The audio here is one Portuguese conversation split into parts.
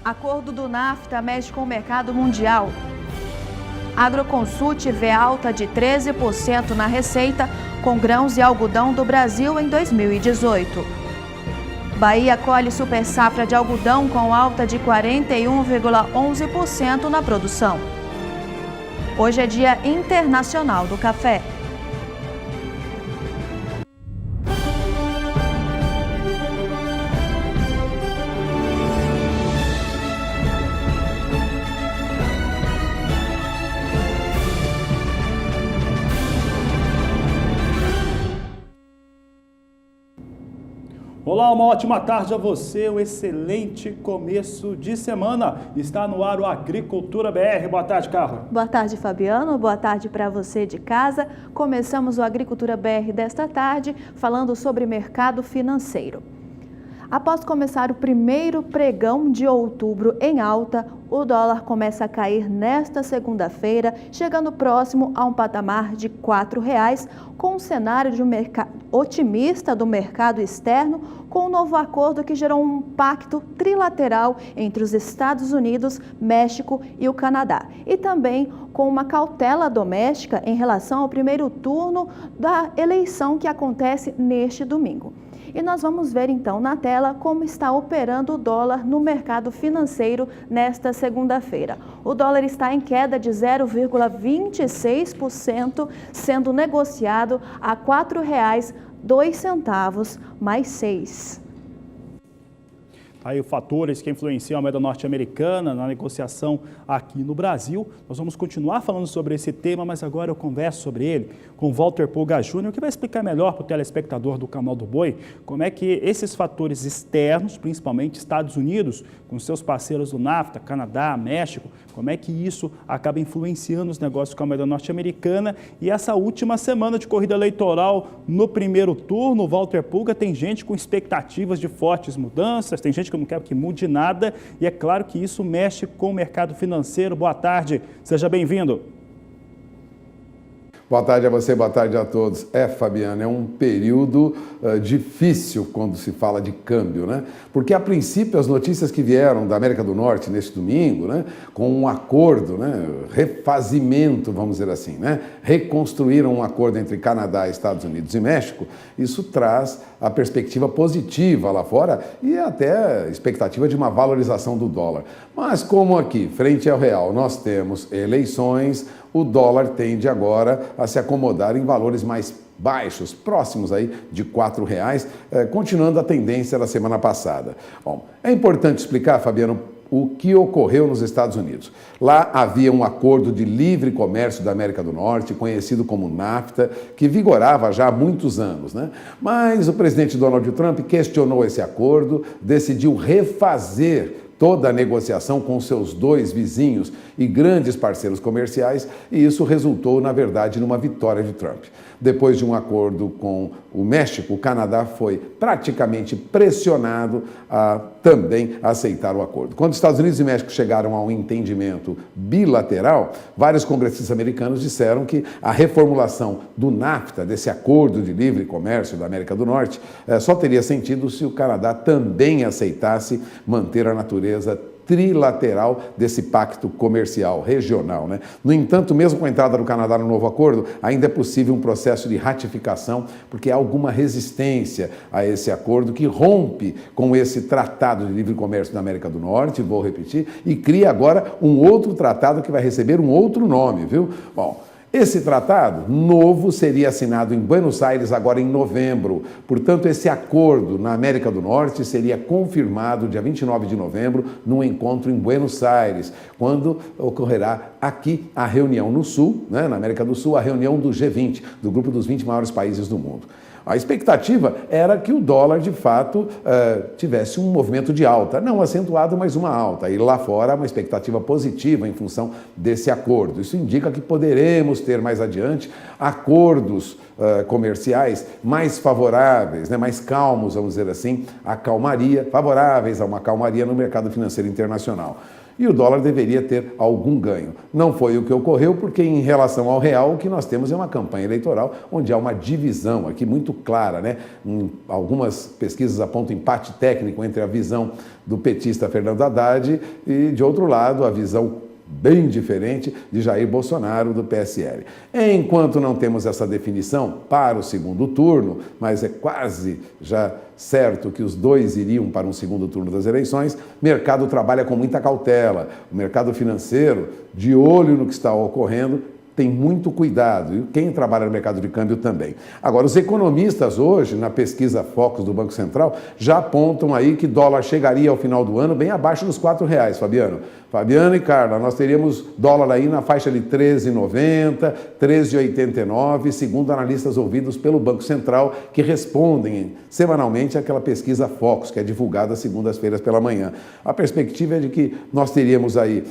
Acordo do NAFTA mexe com o mercado mundial. Agroconsult vê alta de 13% na receita com grãos e algodão do Brasil em 2018. Bahia colhe super safra de algodão com alta de 41,11% na produção. Hoje é Dia Internacional do Café. Olá, uma ótima tarde a você, um excelente começo de semana. Está no ar o Agricultura BR. Boa tarde, Carla. Boa tarde, Fabiano. Boa tarde para você de casa. Começamos o Agricultura BR desta tarde falando sobre mercado financeiro. Após começar o primeiro pregão de outubro em alta, o dólar começa a cair nesta segunda-feira, chegando próximo a um patamar de R$ 4,00, com um cenário de otimista do mercado externo, com um novo acordo que gerou um pacto trilateral entre os Estados Unidos, México e o Canadá. E também com uma cautela doméstica em relação ao primeiro turno da eleição que acontece neste domingo. E nós vamos ver então na tela como está operando o dólar no mercado financeiro nesta segunda-feira. O dólar está em queda de 0,26%, sendo negociado a R$ 4,02 mais 6. Aí fatores que influenciam a moeda norte-americana na negociação aqui no Brasil. Nós vamos continuar falando sobre esse tema, mas agora eu converso sobre ele com Walter Pulga Júnior, que vai explicar melhor para o telespectador do Canal do Boi como é que esses fatores externos, principalmente Estados Unidos, com seus parceiros do NAFTA, Canadá, México, como é que isso acaba influenciando os negócios com a moeda norte-americana. E essa última semana de corrida eleitoral no primeiro turno, Walter Pulga, tem gente com expectativas de fortes mudanças, tem gente que não quer que mude nada, e é claro que isso mexe com o mercado financeiro. Boa tarde, seja bem-vindo. Boa tarde a você, boa tarde a todos. Fabiano, é um período difícil quando se fala de câmbio, né? Porque, a princípio, as notícias que vieram da América do Norte neste domingo, né, com um acordo, né, refazimento, vamos dizer assim, né, reconstruíram um acordo entre Canadá, Estados Unidos e México, isso traz a perspectiva positiva lá fora e até a expectativa de uma valorização do dólar. Mas como aqui, frente ao real, nós temos eleições, o dólar tende agora a se acomodar em valores mais baixos, próximos aí de R$ 4,00, continuando a tendência da semana passada. Bom, é importante explicar, Fabiano, o que ocorreu nos Estados Unidos. Lá havia um acordo de livre comércio da América do Norte, conhecido como NAFTA, que vigorava já há muitos anos, né? Mas o presidente Donald Trump questionou esse acordo, decidiu refazer toda a negociação com seus dois vizinhos e grandes parceiros comerciais, e isso resultou, na verdade, numa vitória de Trump. Depois de um acordo com o México, o Canadá foi praticamente pressionado a também aceitar o acordo. Quando os Estados Unidos e México chegaram a um entendimento bilateral, vários congressistas americanos disseram que a reformulação do NAFTA, desse acordo de livre comércio da América do Norte, só teria sentido se o Canadá também aceitasse manter a natureza trilateral desse pacto comercial regional, né? No entanto, mesmo com a entrada do Canadá no novo acordo, ainda é possível um processo de ratificação, porque há alguma resistência a esse acordo que rompe com esse tratado de livre comércio da América do Norte, vou repetir, e cria agora um outro tratado que vai receber um outro nome, viu? Bom, esse tratado novo seria assinado em Buenos Aires agora em novembro. Portanto, esse acordo na América do Norte seria confirmado dia 29 de novembro num encontro em Buenos Aires, quando ocorrerá aqui a reunião no Sul, né, na América do Sul, a reunião do G20, do grupo dos 20 maiores países do mundo. A expectativa era que o dólar, de fato, tivesse um movimento de alta, não acentuado, mas uma alta. E lá fora, uma expectativa positiva em função desse acordo. Isso indica que poderemos ter mais adiante acordos comerciais mais favoráveis, né, mais calmos, vamos dizer assim, favoráveis a uma calmaria no mercado financeiro internacional. e o dólar deveria ter algum ganho. Não foi o que ocorreu, porque em relação ao real, o que nós temos é uma campanha eleitoral onde há uma divisão aqui muito clara, né? Algumas pesquisas apontam empate técnico entre a visão do petista Fernando Haddad e, de outro lado, a visão bem diferente de Jair Bolsonaro, do PSL. Enquanto não temos essa definição para o segundo turno, mas é quase já certo que os dois iriam para um segundo turno das eleições, o mercado trabalha com muita cautela. O mercado financeiro, de olho no que está ocorrendo, tem muito cuidado, e quem trabalha no mercado de câmbio também. Agora, os economistas hoje, na pesquisa Focus do Banco Central, já apontam aí que dólar chegaria ao final do ano bem abaixo dos R$4, Fabiano. Fabiano e Carla, nós teríamos dólar aí na faixa de R$13,90, R$13,89, segundo analistas ouvidos pelo Banco Central, que respondem semanalmente àquela pesquisa Focus, que é divulgada às segundas-feiras pela manhã. A perspectiva é de que nós teríamos aí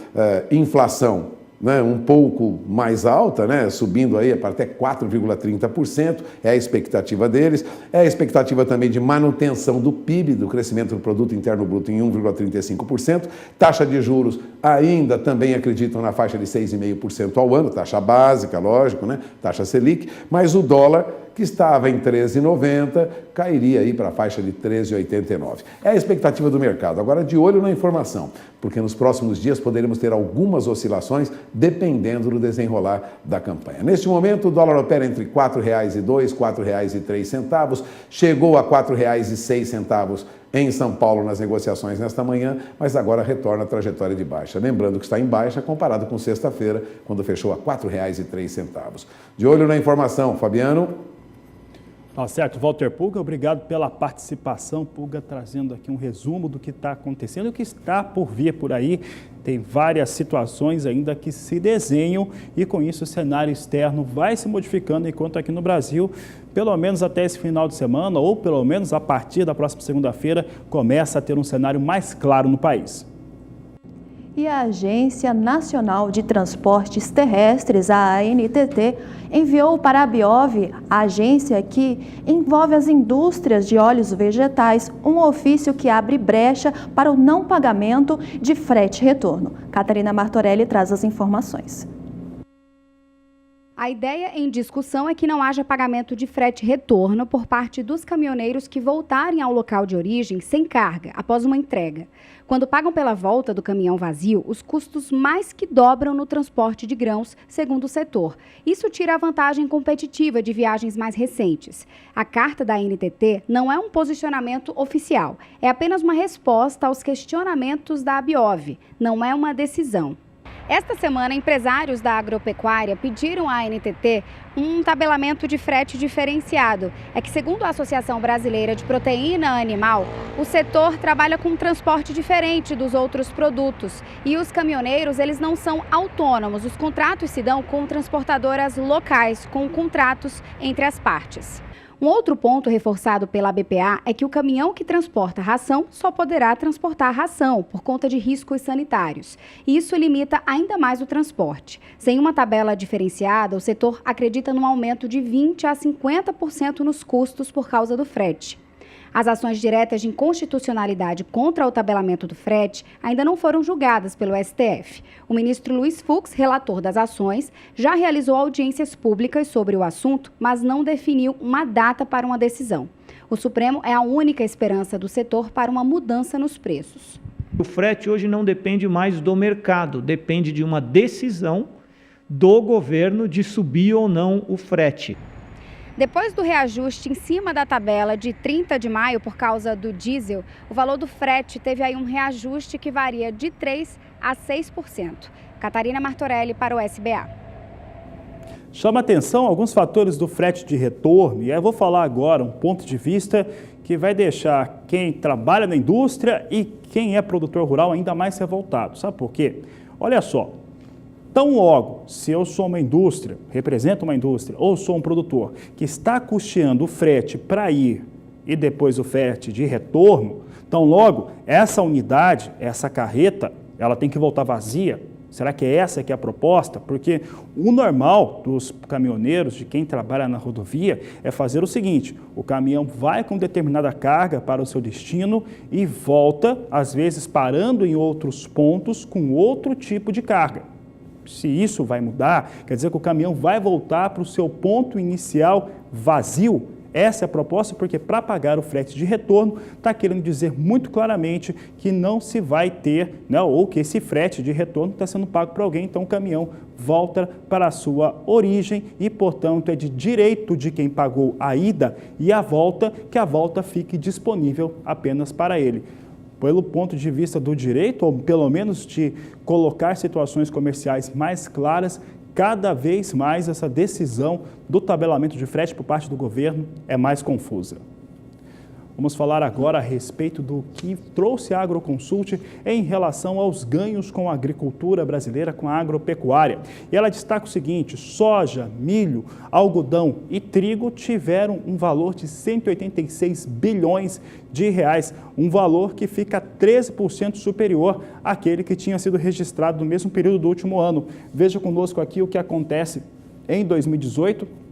inflação, né, um pouco mais alta, né, subindo aí para até 4,30%, é a expectativa deles. É a expectativa também de manutenção do PIB, do crescimento do Produto Interno Bruto, em 1,35%. Taxa de juros ainda também acreditam na faixa de 6,5% ao ano, taxa básica, lógico, né, taxa Selic, mas o dólar, que estava em 13,90, cairia aí para a faixa de 13,89. É a expectativa do mercado. Agora, de olho na informação, porque nos próximos dias poderemos ter algumas oscilações dependendo do desenrolar da campanha. Neste momento, o dólar opera entre R$ 4,02 e R$ 4,03, chegou a R$ 4,06 em São Paulo nas negociações nesta manhã, mas agora retorna a trajetória de baixa. Lembrando que está em baixa comparado com sexta-feira, quando fechou a R$ 4,03. De olho na informação, Fabiano. Tá certo, Walter Pulga, obrigado pela participação. Pulga trazendo aqui um resumo do que está acontecendo e o que está por vir por aí. Tem várias situações ainda que se desenham e com isso o cenário externo vai se modificando, enquanto aqui no Brasil, pelo menos até esse final de semana ou pelo menos a partir da próxima segunda-feira, começa a ter um cenário mais claro no país. E a Agência Nacional de Transportes Terrestres, a ANTT, enviou para a Biov, a agência que envolve as indústrias de óleos vegetais, um ofício que abre brecha para o não pagamento de frete retorno. Catarina Martorelli traz as informações. A ideia em discussão é que não haja pagamento de frete retorno por parte dos caminhoneiros que voltarem ao local de origem sem carga, após uma entrega. Quando pagam pela volta do caminhão vazio, os custos mais que dobram no transporte de grãos, segundo o setor. Isso tira a vantagem competitiva de viagens mais recentes. A carta da ANTT não é um posicionamento oficial, é apenas uma resposta aos questionamentos da Biov, não é uma decisão. Esta semana, empresários da agropecuária pediram à ANTT um tabelamento de frete diferenciado. É que, segundo a Associação Brasileira de Proteína Animal, o setor trabalha com um transporte diferente dos outros produtos. E os caminhoneiros, eles não são autônomos. Os contratos se dão com transportadoras locais, com contratos entre as partes. Um outro ponto reforçado pela BPA é que o caminhão que transporta ração só poderá transportar ração por conta de riscos sanitários. E isso limita ainda mais o transporte. Sem uma tabela diferenciada, o setor acredita num aumento de 20% a 50% nos custos por causa do frete. As ações diretas de inconstitucionalidade contra o tabelamento do frete ainda não foram julgadas pelo STF. O ministro Luiz Fux, relator das ações, já realizou audiências públicas sobre o assunto, mas não definiu uma data para uma decisão. O Supremo é a única esperança do setor para uma mudança nos preços. O frete hoje não depende mais do mercado, depende de uma decisão do governo de subir ou não o frete. Depois do reajuste em cima da tabela de 30 de maio por causa do diesel, o valor do frete teve aí um reajuste que varia de 3% a 6%. Catarina Martorelli para o SBA. Chama atenção alguns fatores do frete de retorno e eu vou falar agora um ponto de vista que vai deixar quem trabalha na indústria e quem é produtor rural ainda mais revoltado. Sabe por quê? Olha só. Tão logo, se eu sou uma indústria, represento uma indústria, ou sou um produtor que está custeando o frete para ir e depois o frete de retorno, tão logo essa unidade, essa carreta, ela tem que voltar vazia, Será que é essa que é a proposta? Porque o normal dos caminhoneiros, de quem trabalha na rodovia, é fazer o seguinte: o caminhão vai com determinada carga para o seu destino e volta, às vezes parando em outros pontos com outro tipo de carga. Se isso vai mudar, quer dizer que o caminhão vai voltar para o seu ponto inicial vazio. Essa é a proposta, porque para pagar o frete de retorno, está querendo dizer muito claramente que não se vai ter, né, ou que esse frete de retorno está sendo pago por alguém, então o caminhão volta para a sua origem e, portanto, é de direito de quem pagou a ida e a volta, que a volta fique disponível apenas para ele. Pelo ponto de vista do direito, ou pelo menos de colocar situações comerciais mais claras, cada vez mais essa decisão do tabelamento de frete por parte do governo é mais confusa. Vamos falar agora a respeito do que trouxe a Agroconsult em relação aos ganhos com a agricultura brasileira, com a agropecuária. E ela destaca o seguinte: soja, milho, algodão e trigo tiveram um valor de 186 bilhões de reais, um valor que fica 13% superior àquele que tinha sido registrado no mesmo período do último ano. Veja conosco aqui o que acontece em 2018.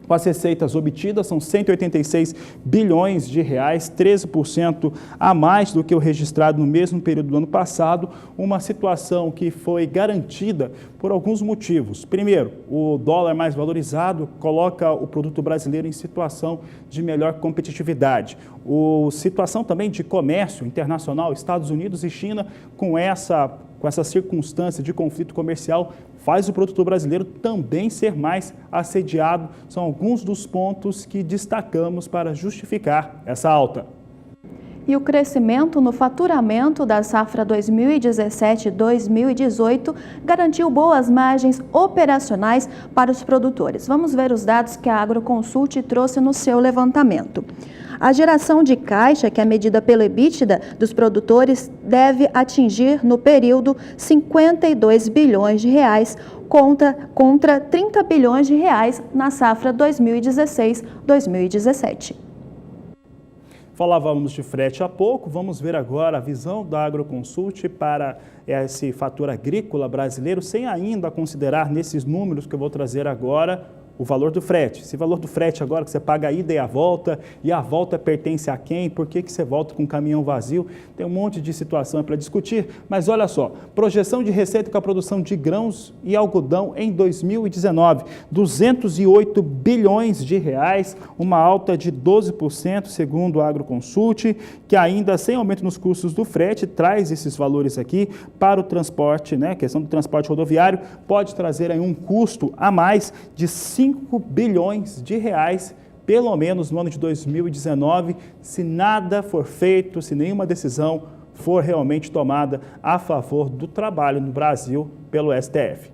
Com as receitas obtidas, são 186 bilhões de reais, 13% a mais do que o registrado no mesmo período do ano passado, uma situação que foi garantida por alguns motivos. Primeiro, o dólar mais valorizado coloca o produto brasileiro em situação de melhor competitividade. A situação também de comércio internacional, Estados Unidos e China, com essa circunstância de conflito comercial, faz o produtor brasileiro também ser mais assediado. São alguns dos pontos que destacamos para justificar essa alta. E o crescimento no faturamento da safra 2017-2018 garantiu boas margens operacionais para os produtores. Vamos ver os dados que a Agroconsult trouxe no seu levantamento. A geração de caixa, que é medida pelo EBITDA dos produtores, deve atingir no período 52 bilhões de reais, contra 30 bilhões de reais na safra 2016-2017. Falávamos de frete há pouco, vamos ver agora a visão da Agroconsult para esse fator agrícola brasileiro, sem ainda considerar nesses números que eu vou trazer agora o valor do frete. Esse valor do frete agora que você paga a ida e a volta pertence a quem? Por que você volta com um caminhão vazio? Tem um monte de situação para discutir, mas olha só, projeção de receita com a produção de grãos e algodão em 2019, 208 bilhões de reais, uma alta de 12% segundo a Agroconsult, que ainda sem aumento nos custos do frete, traz esses valores aqui para o transporte, né? A questão do transporte rodoviário pode trazer aí um custo a mais de 5 bilhões de reais, pelo menos no ano de 2019, se nada for feito, se nenhuma decisão for realmente tomada a favor do trabalho no Brasil pelo STF.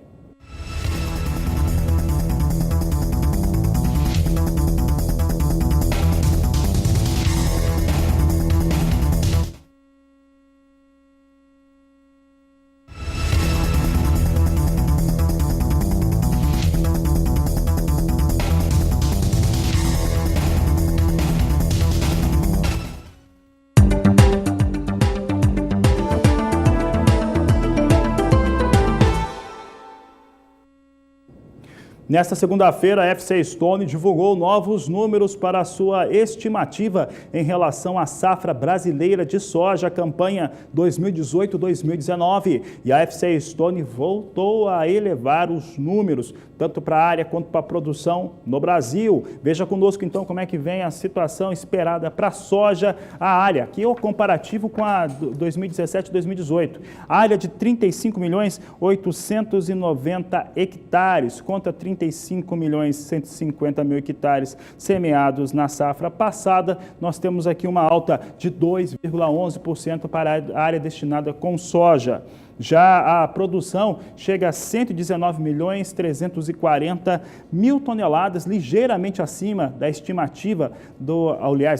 Nesta segunda-feira, a FC Stone divulgou novos números para a sua estimativa em relação à safra brasileira de soja, campanha 2018-2019. E a FC Stone voltou a elevar os números, tanto para a área quanto para a produção no Brasil. Veja conosco, então, como é que vem a situação esperada para a soja, a área. Aqui é o comparativo com a 2017-2018. Área de 35.890 hectares, contra 35.150.000 hectares semeados na safra passada. Nós temos aqui uma alta de 2,11% para a área destinada com soja. Já a produção chega a 119.340.000 toneladas, ligeiramente acima da estimativa do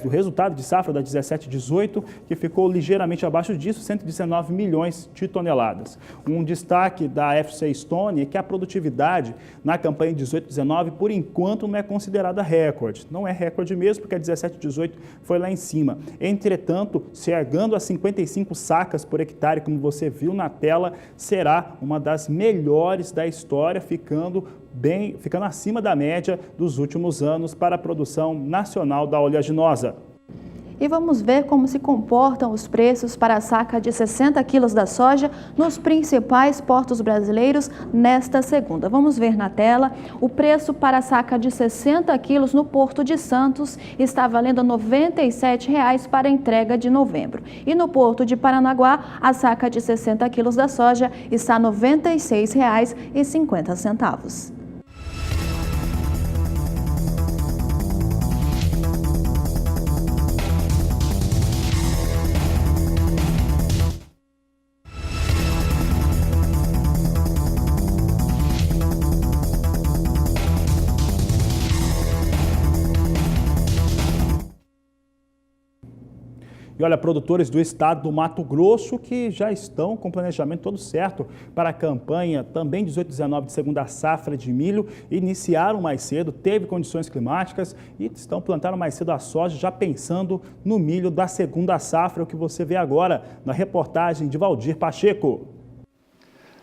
resultado de safra da 17-18, que ficou ligeiramente abaixo disso, 119 milhões de toneladas. Um destaque da FC Stone é que a produtividade na campanha 18-19, por enquanto, não é considerada recorde. Não é recorde mesmo, porque a 17-18 foi lá em cima. Entretanto, chegando a 55 sacas por hectare, como você viu na tela, será uma das melhores da história, ficando acima da média dos últimos anos para a produção nacional da oleaginosa. E vamos ver como se comportam os preços para a saca de 60 quilos da soja nos principais portos brasileiros nesta segunda. Vamos ver na tela. O preço para a saca de 60 quilos no Porto de Santos está valendo R$ 97,00 para a entrega de novembro. E no Porto de Paranaguá, a saca de 60 quilos da soja está R$ 96,50. E olha, produtores do estado do Mato Grosso que já estão com o planejamento todo certo para a campanha também 18/19 de segunda safra de milho, iniciaram mais cedo, teve condições climáticas e plantaram mais cedo a soja, já pensando no milho da segunda safra, o que você vê agora na reportagem de Valdir Pacheco.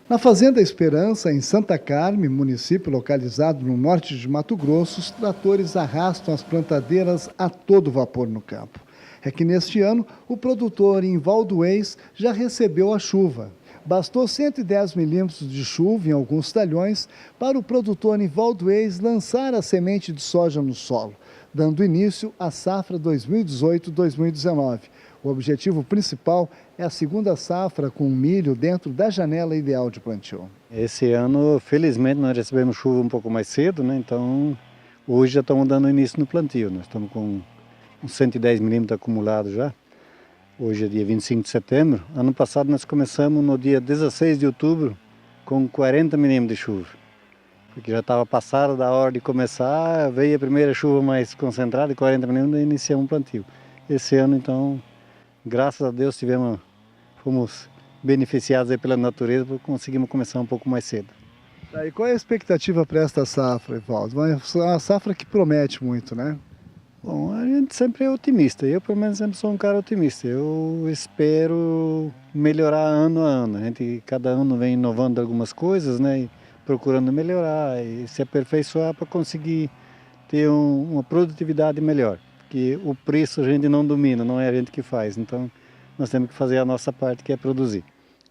Na Fazenda Esperança, em Santa Carme, município localizado no norte de Mato Grosso, os tratores arrastam as plantadeiras a todo vapor no campo. É que neste ano, o produtor em Valdoês já recebeu a chuva. Bastou 110 milímetros de chuva em alguns talhões para o produtor em Valdoês lançar a semente de soja no solo, dando início à safra 2018-2019. O objetivo principal é a segunda safra com milho dentro da janela ideal de plantio. Esse ano, felizmente, nós recebemos chuva um pouco mais cedo, né? Então hoje já estamos dando início no plantio. Nós estamos com uns 110 milímetros acumulados já. Hoje é dia 25 de setembro. Ano passado nós começamos no dia 16 de outubro com 40 milímetros de chuva. Porque já estava passada da hora de começar, veio a primeira chuva mais concentrada, de 40 milímetros, e iniciamos o plantio. Esse ano, então, graças a Deus, fomos beneficiados aí pela natureza, porque conseguimos começar um pouco mais cedo. E qual é a expectativa para esta safra, Evaldo? Uma safra que promete muito, né? Bom, a gente sempre é otimista. Eu, pelo menos, sempre sou um cara otimista. Eu espero melhorar ano a ano. A gente, cada ano, vem inovando algumas coisas, né? E procurando melhorar e se aperfeiçoar para conseguir ter uma produtividade melhor. Porque o preço a gente não domina, não é a gente que faz. Então, nós temos que fazer a nossa parte, que é produzir.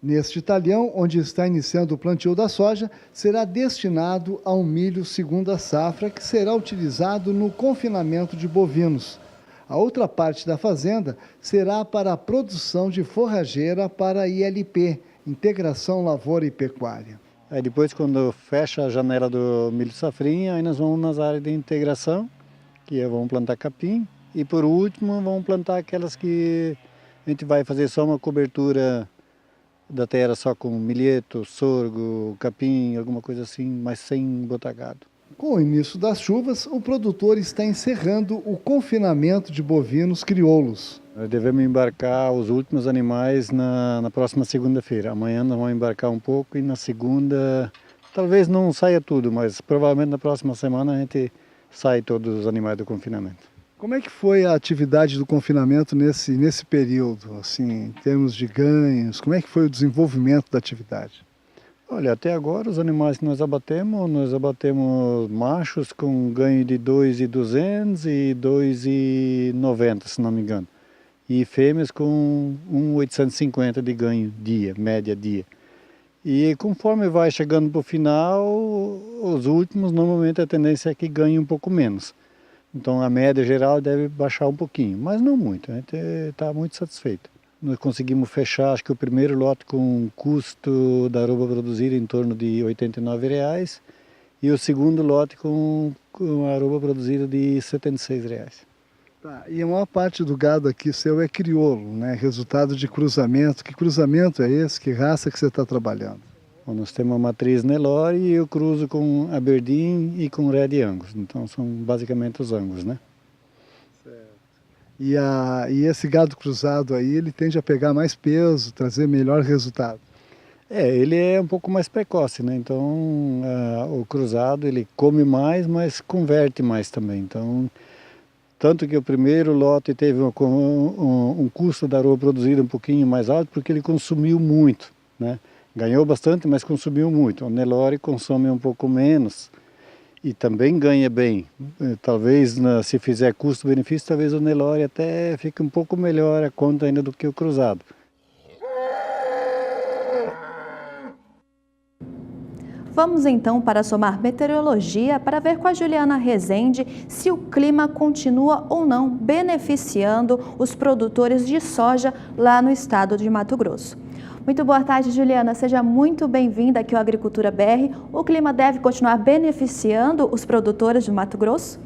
Neste talhão, onde está iniciando o plantio da soja, será destinado ao milho segunda safra, que será utilizado no confinamento de bovinos. A outra parte da fazenda será para a produção de forrageira para a ILP, Integração Lavoura e Pecuária. Aí depois, quando fecha a janela do milho safrinha, aí nós vamos nas áreas de integração, que vamos plantar capim, e por último vamos plantar aquelas que a gente vai fazer só uma cobertura da terra só com milheto, sorgo, capim, alguma coisa assim, mas sem botar gado. Com o início das chuvas, o produtor está encerrando o confinamento de bovinos crioulos. Nós devemos embarcar os últimos animais na próxima segunda-feira. Amanhã nós vamos embarcar um pouco e na segunda, talvez não saia tudo, mas provavelmente na próxima semana a gente sai todos os animais do confinamento. Como é que foi a atividade do confinamento nesse período, assim, em termos de ganhos? Como é que foi o desenvolvimento da atividade? Olha, até agora os animais que nós abatemos machos com ganho de 2.200 e 2.090, se não me engano. E fêmeas com 1.850 de ganho dia, média dia. E conforme vai chegando para o final, os últimos, normalmente a tendência é que ganhem um pouco menos. Então a média geral deve baixar um pouquinho, mas não muito, a gente está muito satisfeito. Nós conseguimos fechar, acho que o primeiro lote com um custo da arroba produzida em torno de R$ 89,00 e o segundo lote com a arroba produzida de R$ 76,00. Tá, e a maior parte do gado aqui seu é crioulo, né? Resultado de cruzamento. Que cruzamento é esse? Que raça que você está trabalhando? Bom, nós temos a matriz Nelore e eu cruzo com Aberdeen e com Red Angus. Então são basicamente os Angus, né? Certo. E esse gado cruzado aí, ele tende a pegar mais peso, trazer melhor resultado? Ele é um pouco mais precoce, né? Então o cruzado ele come mais, mas converte mais também. Então, tanto que o primeiro lote teve um custo da arroba produzida um pouquinho mais alto, porque ele consumiu muito, né? Ganhou bastante, mas consumiu muito. O Nelore consome um pouco menos e também ganha bem. Talvez, se fizer custo-benefício, talvez o Nelore até fique um pouco melhor a conta ainda do que o cruzado. Vamos então para Somar Meteorologia para ver com a Juliana Rezende se o clima continua ou não beneficiando os produtores de soja lá no estado de Mato Grosso. Muito boa tarde, Juliana. Seja muito bem-vinda aqui ao Agricultura BR. O clima deve continuar beneficiando os produtores de Mato Grosso?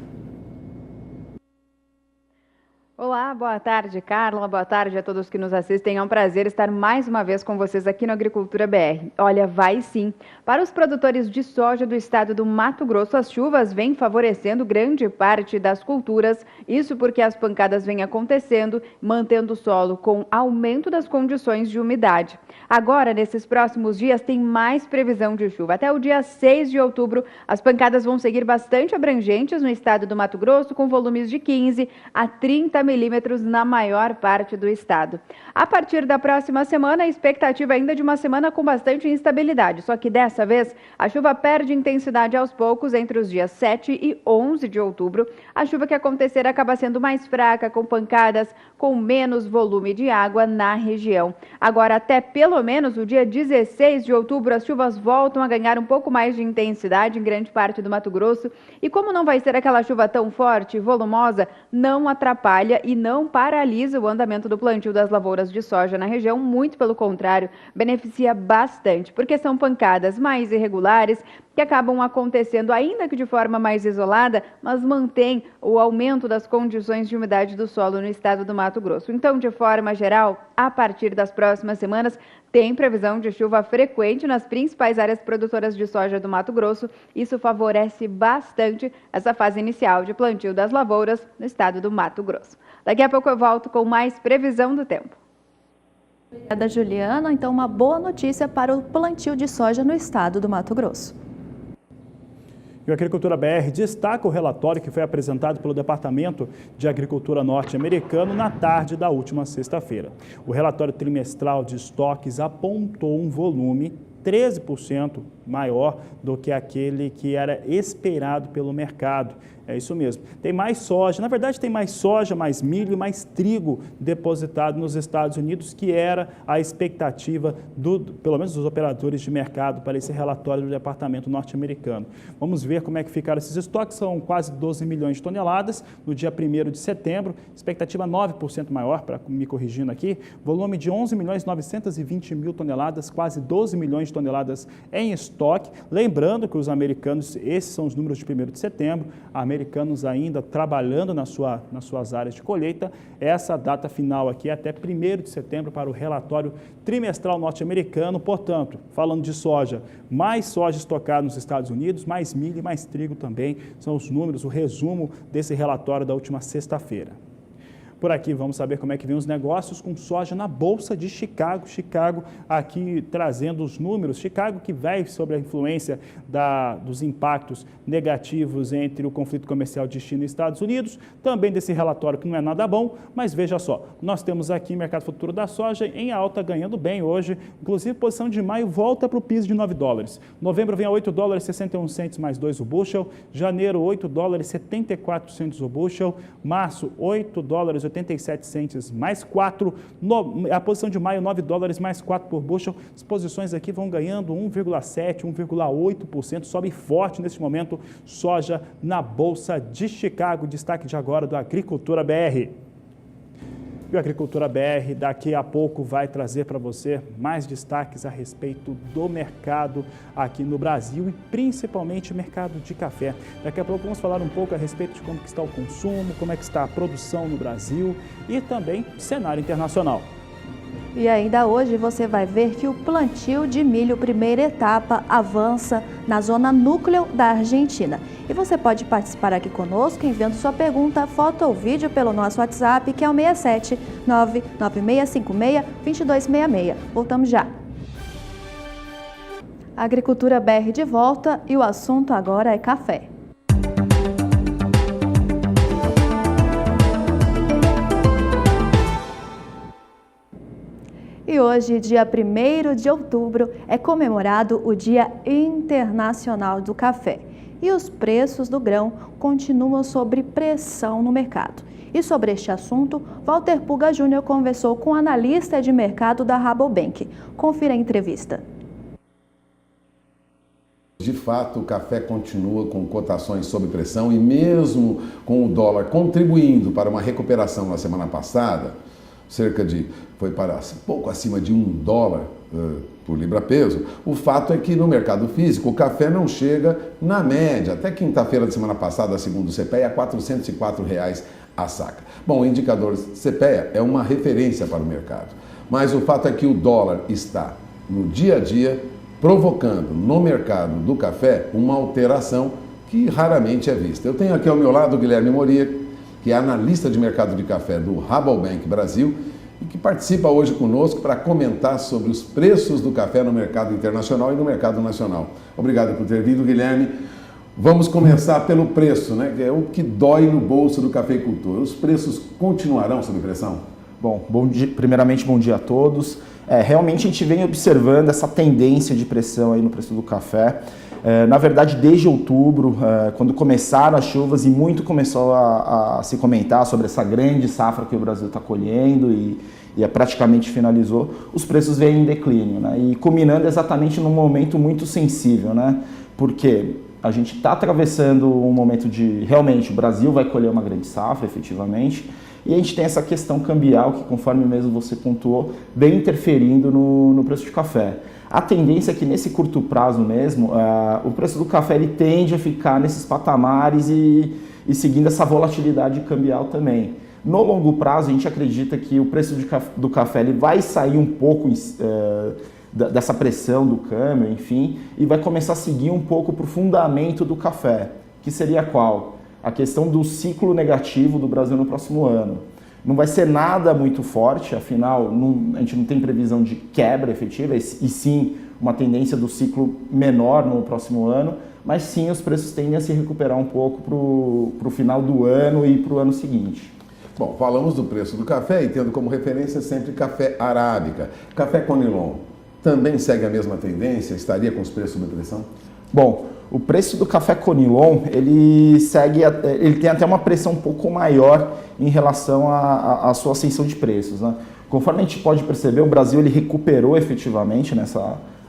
Olá, boa tarde, Carla. Boa tarde a todos que nos assistem. É um prazer estar mais uma vez com vocês aqui no Agricultura BR. Olha, vai sim. Para os produtores de soja do estado do Mato Grosso, as chuvas vêm favorecendo grande parte das culturas. Isso porque as pancadas vêm acontecendo, mantendo o solo com aumento das condições de umidade. Agora, nesses próximos dias, tem mais previsão de chuva. Até o dia 6 de outubro, as pancadas vão seguir bastante abrangentes no estado do Mato Grosso, com volumes de 15 a 30 milímetros na maior parte do estado. A partir da próxima semana, a expectativa ainda de uma semana com bastante instabilidade, só que dessa vez a chuva perde intensidade aos poucos entre os dias 7 e 11 de outubro. A chuva que acontecer acaba sendo mais fraca, com pancadas com menos volume de água na região. Agora, até pelo menos o dia 16 de outubro, as chuvas voltam a ganhar um pouco mais de intensidade em grande parte do Mato Grosso e como não vai ser aquela chuva tão forte e volumosa, não atrapalha e não paralisa o andamento do plantio das lavouras de soja na região, muito pelo contrário, beneficia bastante, porque são pancadas mais irregulares que acabam acontecendo ainda que de forma mais isolada, mas mantém o aumento das condições de umidade do solo no estado do Mato Grosso. Então, de forma geral, a partir das próximas semanas, tem previsão de chuva frequente nas principais áreas produtoras de soja do Mato Grosso. Isso favorece bastante essa fase inicial de plantio das lavouras no estado do Mato Grosso. Daqui a pouco eu volto com mais previsão do tempo. Obrigada, Juliana. Então, uma boa notícia para o plantio de soja no estado do Mato Grosso. E o Agricultura BR destaca o relatório que foi apresentado pelo Departamento de Agricultura norte-americano na tarde da última sexta-feira. O relatório trimestral de estoques apontou um volume 13% maior do que aquele que era esperado pelo mercado. É isso mesmo. Tem mais soja, na verdade tem mais soja, mais milho e mais trigo depositado nos Estados Unidos, que era a expectativa, pelo menos dos operadores de mercado, para esse relatório do Departamento norte-americano. Vamos ver como é que ficaram esses estoques, são quase 12 milhões de toneladas no dia 1º de setembro, expectativa 9% maior, para me corrigindo aqui, volume de 11 milhões 920 mil toneladas, quase 12 milhões de toneladas em estoque. Lembrando que os americanos, esses são os números de 1º de setembro, americanos ainda trabalhando nas suas áreas de colheita. Essa data final aqui é até 1º de setembro para o relatório trimestral norte-americano. Portanto, falando de soja, mais soja estocada nos Estados Unidos, mais milho e mais trigo também são os números, o resumo desse relatório da última sexta-feira. Por aqui vamos saber como é que vem os negócios com soja na Bolsa de Chicago. Chicago aqui trazendo os números. Chicago que vai sobre a influência dos impactos negativos entre o conflito comercial de China e Estados Unidos. Também desse relatório que não é nada bom, mas veja só, nós temos aqui mercado futuro da soja em alta, ganhando bem hoje. Inclusive, posição de maio volta para o piso de $9. Novembro vem a $8,61 mais 2 o bushel. Janeiro, $8,74 o bushel. Março, $8,87 mais 4, a posição de maio $9 mais 4 por bushel. As posições aqui vão ganhando 1,7%, 1,8%, sobe forte neste momento soja na Bolsa de Chicago, destaque de agora do Agricultura BR. E o Agricultura BR daqui a pouco vai trazer para você mais destaques a respeito do mercado aqui no Brasil e principalmente mercado de café. Daqui a pouco vamos falar um pouco a respeito de como que está o consumo, como é que está a produção no Brasil e também cenário internacional. E ainda hoje você vai ver que o plantio de milho primeira etapa avança na zona núcleo da Argentina. E você pode participar aqui conosco enviando sua pergunta, foto ou vídeo pelo nosso WhatsApp, que é o 67 99656 2266. Voltamos já. Agricultura BR de volta e o assunto agora é café. E E hoje, dia 1º de outubro, é comemorado o Dia Internacional do Café. E os preços do grão continuam sob pressão no mercado. E sobre este assunto, Walter Puga Júnior conversou com o analista de mercado da Rabobank. Confira a entrevista. De fato, o café continua com cotações sob pressão e mesmo com o dólar contribuindo para uma recuperação na semana passada, foi para pouco acima de $1 por libra-peso, o fato é que no mercado físico o café não chega na média, até quinta-feira de semana passada, segundo o CPEA, a R$ 404 a saca. Bom, o indicador CPEA é uma referência para o mercado, mas o fato é que o dólar está no dia a dia provocando no mercado do café uma alteração que raramente é vista. Eu tenho aqui ao meu lado o Guilherme Moria, que é analista de mercado de café do Rabobank Brasil e que participa hoje conosco para comentar sobre os preços do café no mercado internacional e no mercado nacional. Obrigado por ter vindo, Guilherme. Vamos começar pelo preço, né? Que é o que dói no bolso do cafeicultor. Os preços continuarão sob pressão? Bom, primeiramente, bom dia a todos. Realmente a gente vem observando essa tendência de pressão aí no preço do café. Na verdade, desde outubro, quando começaram as chuvas e muito começou a se comentar sobre essa grande safra que o Brasil está colhendo e praticamente finalizou, os preços vêm em declínio, né? E culminando exatamente num momento muito sensível, né? Porque a gente está atravessando um momento de, realmente, o Brasil vai colher uma grande safra, efetivamente, e a gente tem essa questão cambial que, conforme mesmo você pontuou, vem interferindo no preço de café. A tendência é que nesse curto prazo mesmo, o preço do café ele tende a ficar nesses patamares e seguindo essa volatilidade cambial também. No longo prazo, a gente acredita que o preço do café ele vai sair um pouco dessa pressão do câmbio, enfim, e vai começar a seguir um pouco para o fundamento do café, que seria qual? A questão do ciclo negativo do Brasil no próximo ano. Não vai ser nada muito forte, afinal, a gente não tem previsão de quebra efetiva, e sim uma tendência do ciclo menor no próximo ano, mas sim os preços tendem a se recuperar um pouco para o final do ano e para o ano seguinte. Bom, falamos do preço do café e tendo como referência sempre café arábica. Café Conilon também segue a mesma tendência? Estaria com os preços sob pressão? Bom, o preço do café Conilon, ele tem até uma pressão um pouco maior em relação à sua ascensão de preços, né? Conforme a gente pode perceber, o Brasil ele recuperou efetivamente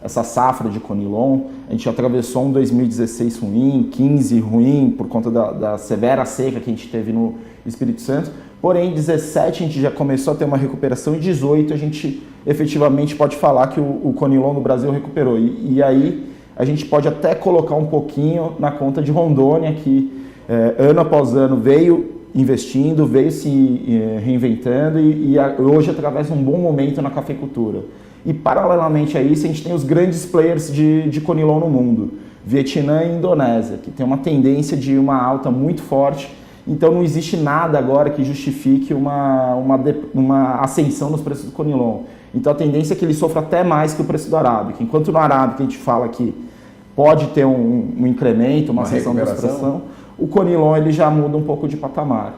essa safra de Conilon. A gente atravessou um 2016 ruim, 15 ruim, por conta da severa seca que a gente teve no Espírito Santo. Porém, em 17 a gente já começou a ter uma recuperação, e em 18 a gente efetivamente pode falar que o Conilon no Brasil recuperou. E aí a gente pode até colocar um pouquinho na conta de Rondônia, que ano após ano veio investindo, veio se reinventando e hoje atravessa um bom momento na cafeicultura. E paralelamente a isso, a gente tem os grandes players de Conilon no mundo, Vietnã e Indonésia, que tem uma tendência de uma alta muito forte. Então não existe nada agora que justifique uma ascensão nos preços do Conilon. Então a tendência é que ele sofra até mais que o preço do arábica. Enquanto no arábica a gente fala que pode ter um incremento, uma ascensão da expressão, o Conilon ele já muda um pouco de patamar.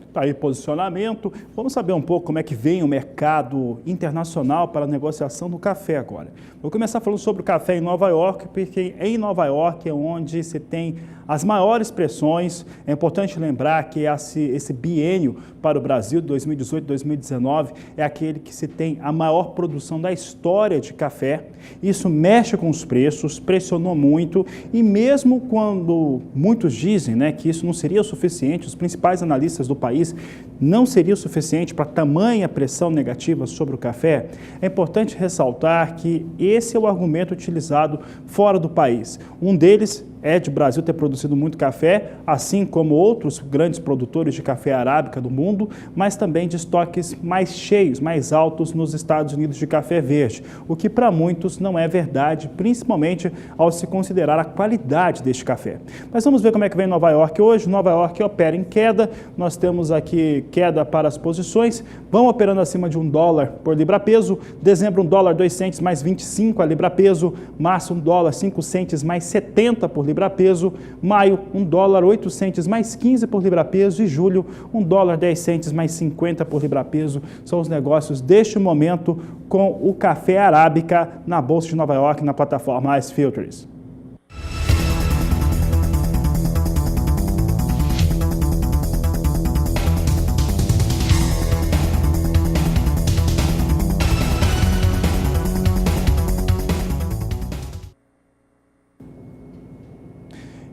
Está aí posicionamento. Vamos saber um pouco como é que vem o mercado internacional para a negociação do café agora. Vou começar falando sobre o café em Nova York, porque em Nova York é onde se tem as maiores pressões. É importante lembrar que esse biênio para o Brasil, 2018-2019, é aquele que se tem a maior produção da história de café. Isso mexe com os preços, pressionou muito, e mesmo quando muitos dizem, né, que isso não seria o suficiente, os principais analistas do país não seria o suficiente para tamanha pressão negativa sobre o café, é importante ressaltar que esse é o argumento utilizado fora do país. Um deles é de o Brasil ter produzido muito café, assim como outros grandes produtores de café arábica do mundo, mas também de estoques mais cheios, mais altos nos Estados Unidos de café verde, o que para muitos não é verdade, principalmente ao se considerar a qualidade deste café. Mas vamos ver como é que vem Nova York hoje. Nova York opera em queda, nós temos aqui queda para as posições, vão operando acima de $1 por libra-peso, dezembro $1,02 mais 25 a libra-peso, março $1,05 mais 70 por libra-peso. Maio, $1,08 mais 15 por libra-peso. E julho, $1,10 mais 50 por libra-peso. São os negócios deste momento com o café arábica na Bolsa de Nova York, na plataforma ICE Futures.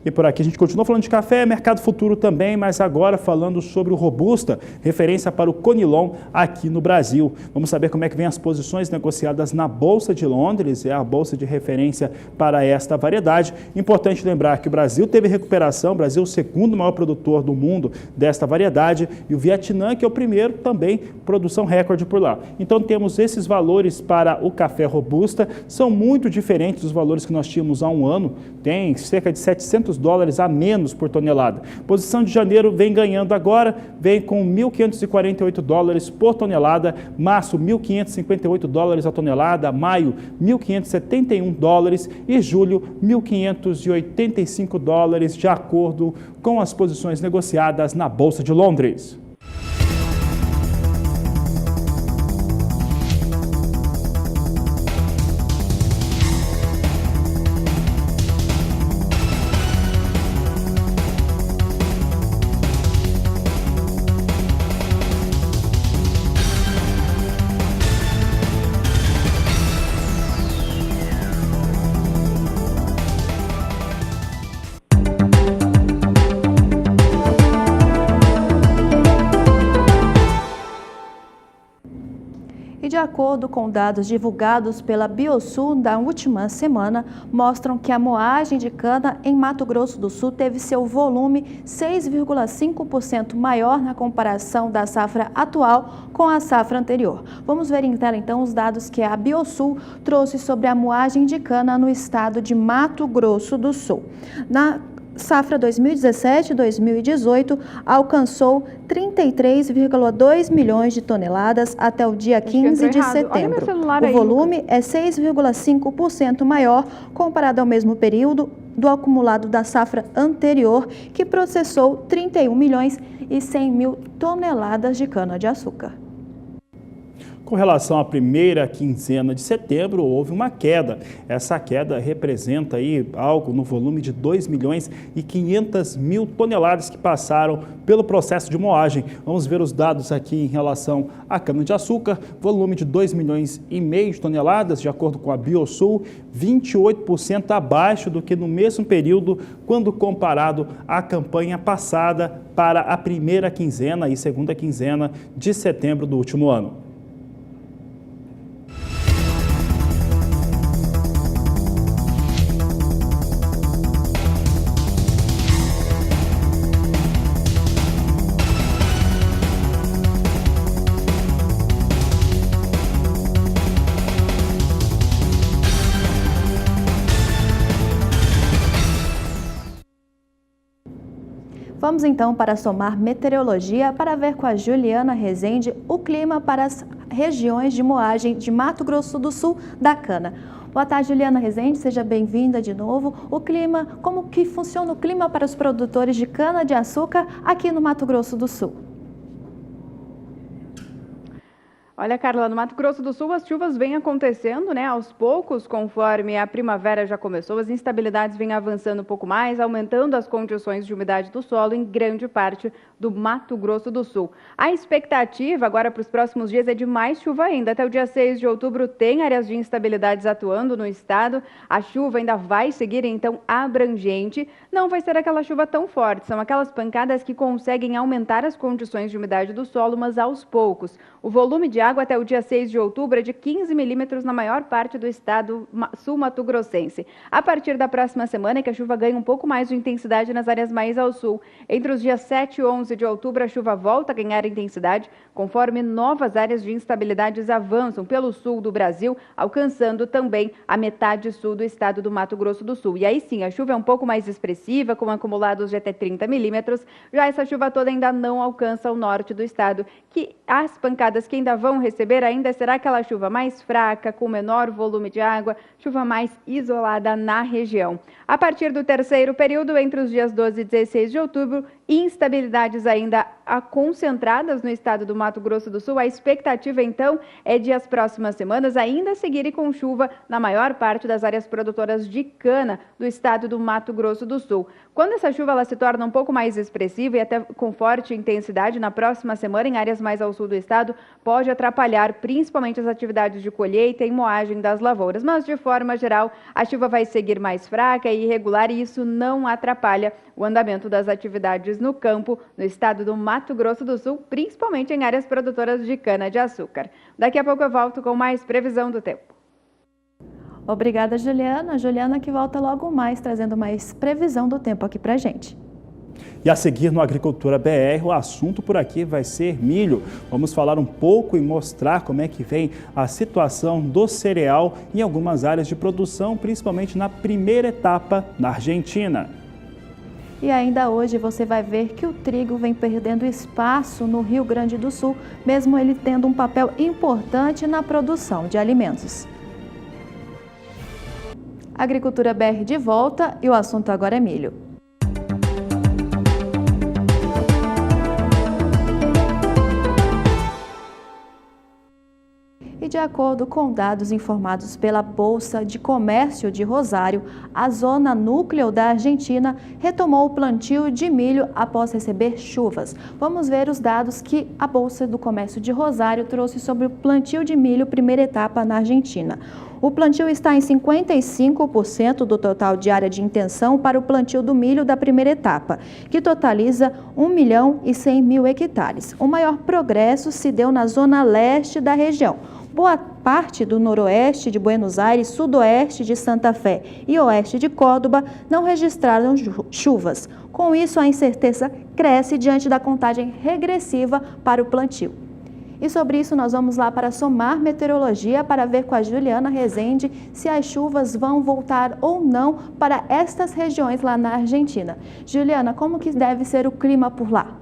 E por aqui a gente continua falando de café, mercado futuro também, mas agora falando sobre o Robusta, referência para o Conilon aqui no Brasil. Vamos saber como é que vem as posições negociadas na Bolsa de Londres, é a bolsa de referência para esta variedade. Importante lembrar que o Brasil teve recuperação, o Brasil é o segundo maior produtor do mundo desta variedade e o Vietnã, que é o primeiro, também produção recorde por lá. Então temos esses valores para o café Robusta, são muito diferentes dos valores que nós tínhamos há um ano, tem cerca de $700 a menos por tonelada. Posição de janeiro vem ganhando agora, vem com $1.548 por tonelada, março $1.558 a tonelada, maio $1.571 e julho $1.585, de acordo com as posições negociadas na Bolsa de Londres. E de acordo com dados divulgados pela Biosul da última semana, mostram que a moagem de cana em Mato Grosso do Sul teve seu volume 6,5% maior na comparação da safra atual com a safra anterior. Vamos ver em tela então os dados que a Biosul trouxe sobre a moagem de cana no estado de Mato Grosso do Sul. Na safra 2017-2018 alcançou 33,2 milhões de toneladas até o dia 15 de setembro. O volume é 6,5% maior comparado ao mesmo período do acumulado da safra anterior, que processou 31 milhões e 100 mil toneladas de cana-de-açúcar. Com relação à primeira quinzena de setembro, houve uma queda. Essa queda representa aí algo no volume de 2 milhões e 500 mil toneladas que passaram pelo processo de moagem. Vamos ver os dados aqui em relação à cana-de-açúcar. Volume de 2 milhões e meio de toneladas, de acordo com a Biosul, 28% abaixo do que no mesmo período, quando comparado à campanha passada para a primeira quinzena e segunda quinzena de setembro do último ano. Vamos então para Somar Meteorologia para ver com a Juliana Rezende o clima para as regiões de moagem de Mato Grosso do Sul da cana. Boa tarde, Juliana Rezende, seja bem-vinda de novo. O clima, como que funciona o clima para os produtores de cana-de-açúcar aqui no Mato Grosso do Sul? Olha, Carla, no Mato Grosso do Sul as chuvas vêm acontecendo, né, aos poucos, conforme a primavera já começou, as instabilidades vêm avançando um pouco mais, aumentando as condições de umidade do solo em grande parte do Mato Grosso do Sul. A expectativa agora para os próximos dias é de mais chuva ainda. Até o dia 6 de outubro tem áreas de instabilidades atuando no estado. A chuva ainda vai seguir, então, abrangente. Não vai ser aquela chuva tão forte, são aquelas pancadas que conseguem aumentar as condições de umidade do solo, mas aos poucos. O volume de água até o dia 6 de outubro é de 15 milímetros na maior parte do estado sul-mato-grossense. A partir da próxima semana é que a chuva ganha um pouco mais de intensidade nas áreas mais ao sul. Entre os dias 7 e 11 de outubro, a chuva volta a ganhar intensidade, conforme novas áreas de instabilidades avançam pelo sul do Brasil, alcançando também a metade sul do estado do Mato Grosso do Sul. E aí sim, a chuva é um pouco mais expressiva, com acumulados de até 30 milímetros. Já essa chuva toda ainda não alcança o norte do estado, que as pancadas que ainda vão vão receber ainda será aquela chuva mais fraca, com menor volume de água, chuva mais isolada na região. A partir do terceiro período, entre os dias 12 e 16 de outubro, instabilidades ainda concentradas no estado do Mato Grosso do Sul. A expectativa, então, é de as próximas semanas ainda seguirem com chuva na maior parte das áreas produtoras de cana do estado do Mato Grosso do Sul. Quando essa chuva ela se torna um pouco mais expressiva e até com forte intensidade na próxima semana em áreas mais ao sul do estado, pode atrapalhar principalmente as atividades de colheita e moagem das lavouras. Mas, de forma geral, a chuva vai seguir mais fraca e irregular e isso não atrapalha o andamento das atividades no campo, no estado do Mato Grosso do Sul, principalmente em áreas produtoras de cana-de-açúcar. Daqui a pouco eu volto com mais previsão do tempo. Obrigada, Juliana. Juliana que volta logo mais, trazendo mais previsão do tempo aqui pra gente. E a seguir no Agricultura BR, o assunto por aqui vai ser milho. Vamos falar um pouco e mostrar como é que vem a situação do cereal em algumas áreas de produção, principalmente na primeira etapa na Argentina. E ainda hoje você vai ver que o trigo vem perdendo espaço no Rio Grande do Sul, mesmo ele tendo um papel importante na produção de alimentos. Agricultura BR de volta e o assunto agora é milho. E de acordo com dados informados pela Bolsa de Comércio de Rosário, a zona núcleo da Argentina retomou o plantio de milho após receber chuvas. Vamos ver os dados que a Bolsa do Comércio de Rosário trouxe sobre o plantio de milho primeira etapa na Argentina. O plantio está em 55% do total de área de intenção para o plantio do milho da primeira etapa, que totaliza 1.100.000 hectares. O maior progresso se deu na zona leste da região. Boa parte do noroeste de Buenos Aires, sudoeste de Santa Fé e oeste de Córdoba não registraram chuvas. Com isso, a incerteza cresce diante da contagem regressiva para o plantio. E sobre isso nós vamos lá para Somar Meteorologia para ver com a Juliana Rezende se as chuvas vão voltar ou não para estas regiões lá na Argentina. Juliana, como que deve ser o clima por lá?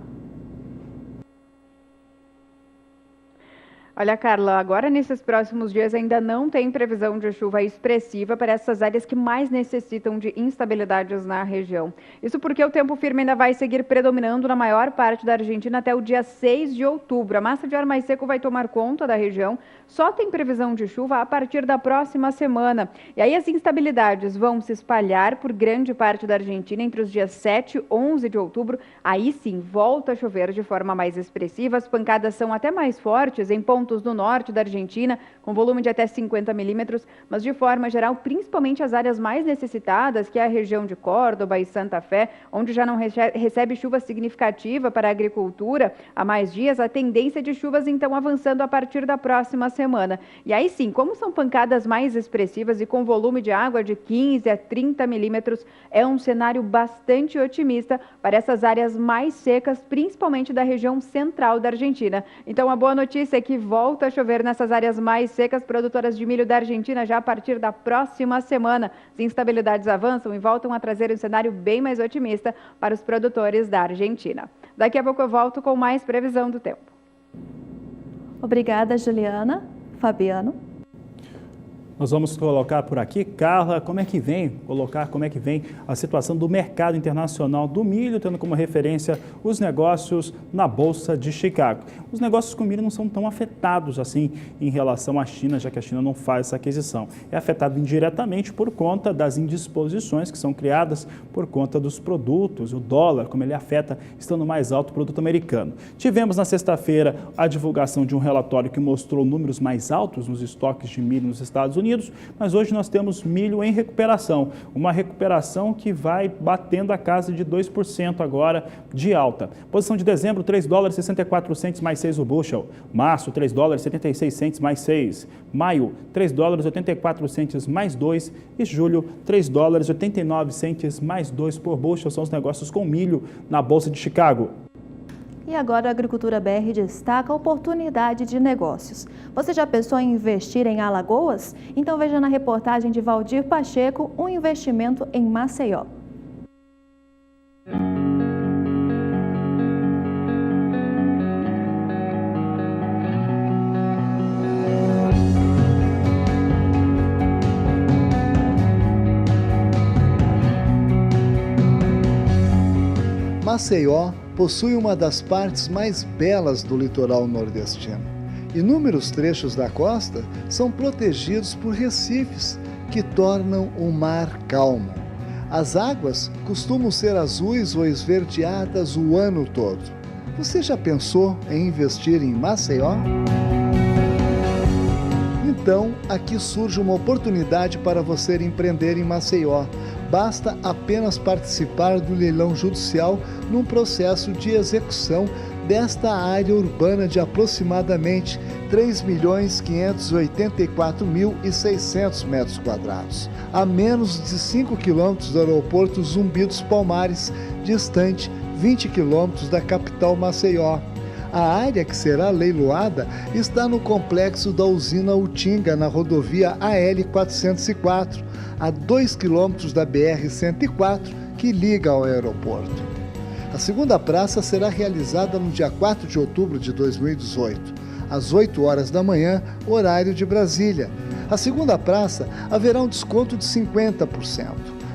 Olha, Carla, agora nesses próximos dias ainda não tem previsão de chuva expressiva para essas áreas que mais necessitam de instabilidades na região. Isso porque o tempo firme ainda vai seguir predominando na maior parte da Argentina até o dia 6 de outubro. A massa de ar mais seco vai tomar conta da região. Só tem previsão de chuva a partir da próxima semana. E aí as instabilidades vão se espalhar por grande parte da Argentina entre os dias 7 e 11 de outubro. Aí sim, volta a chover de forma mais expressiva. As pancadas são até mais fortes em pontos no norte da Argentina, com volume de até 50 milímetros, mas de forma geral, principalmente as áreas mais necessitadas, que é a região de Córdoba e Santa Fé, onde já não recebe chuva significativa para a agricultura há mais dias, a tendência de chuvas então avançando a partir da próxima semana. E aí sim, como são pancadas mais expressivas e com volume de água de 15 a 30 milímetros, é um cenário bastante otimista para essas áreas mais secas, principalmente da região central da Argentina. Então a boa notícia é que volta a chover nessas áreas mais secas, produtoras de milho da Argentina, já a partir da próxima semana. As instabilidades avançam e voltam a trazer um cenário bem mais otimista para os produtores da Argentina. Daqui a pouco eu volto com mais previsão do tempo. Obrigada, Juliana. Fabiano. Nós vamos colocar por aqui, Carla, como é que vem a situação do mercado internacional do milho, tendo como referência os negócios na Bolsa de Chicago. Os negócios com milho não são tão afetados assim em relação à China, já que a China não faz essa aquisição. É afetado indiretamente por conta das indisposições que são criadas por conta dos produtos, o dólar, como ele afeta, estando mais alto o produto americano. Tivemos na sexta-feira a divulgação de um relatório que mostrou números mais altos nos estoques de milho nos Estados Unidos, mas hoje nós temos milho em recuperação, uma recuperação que vai batendo a casa de 2% agora de alta. Posição de dezembro, $3,64 mais 6 o bushel. Março, $3,76 mais 6. Maio, $3,84 mais 2. E julho, $3,89 mais 2 por bushel. São os negócios com milho na Bolsa de Chicago. E agora a Agricultura BR destaca a oportunidade de negócios. Você já pensou em investir em Alagoas? Então veja na reportagem de Valdir Pacheco um investimento em Maceió. Maceió possui uma das partes mais belas do litoral nordestino. Inúmeros trechos da costa são protegidos por recifes que tornam o mar calmo. As águas costumam ser azuis ou esverdeadas o ano todo. Você já pensou em investir em Maceió? Então, aqui surge uma oportunidade para você empreender em Maceió. Basta apenas participar do leilão judicial num processo de execução desta área urbana de aproximadamente 3.584.600 metros quadrados, a menos de 5 quilômetros do aeroporto Zumbi dos Palmares, distante 20 quilômetros da capital Maceió. A área que será leiloada está no complexo da usina Utinga, na rodovia AL-404, a 2 quilômetros da BR-104, que liga ao aeroporto. A segunda praça será realizada no dia 4 de outubro de 2018, às 8 horas da manhã, horário de Brasília. A segunda praça haverá um desconto de 50%.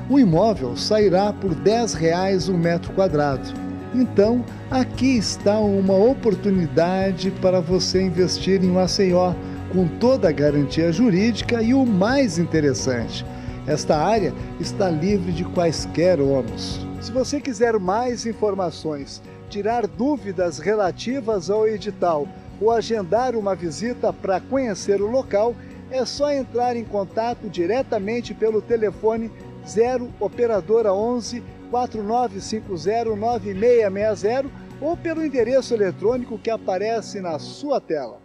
O imóvel sairá por R$ 10 o metro quadrado. Então, aqui está uma oportunidade para você investir em Maceió, com toda a garantia jurídica e o mais interessante, esta área está livre de quaisquer ônus. Se você quiser mais informações, tirar dúvidas relativas ao edital ou agendar uma visita para conhecer o local, é só entrar em contato diretamente pelo telefone 0 operadora 11 4950-9660 ou pelo endereço eletrônico que aparece na sua tela.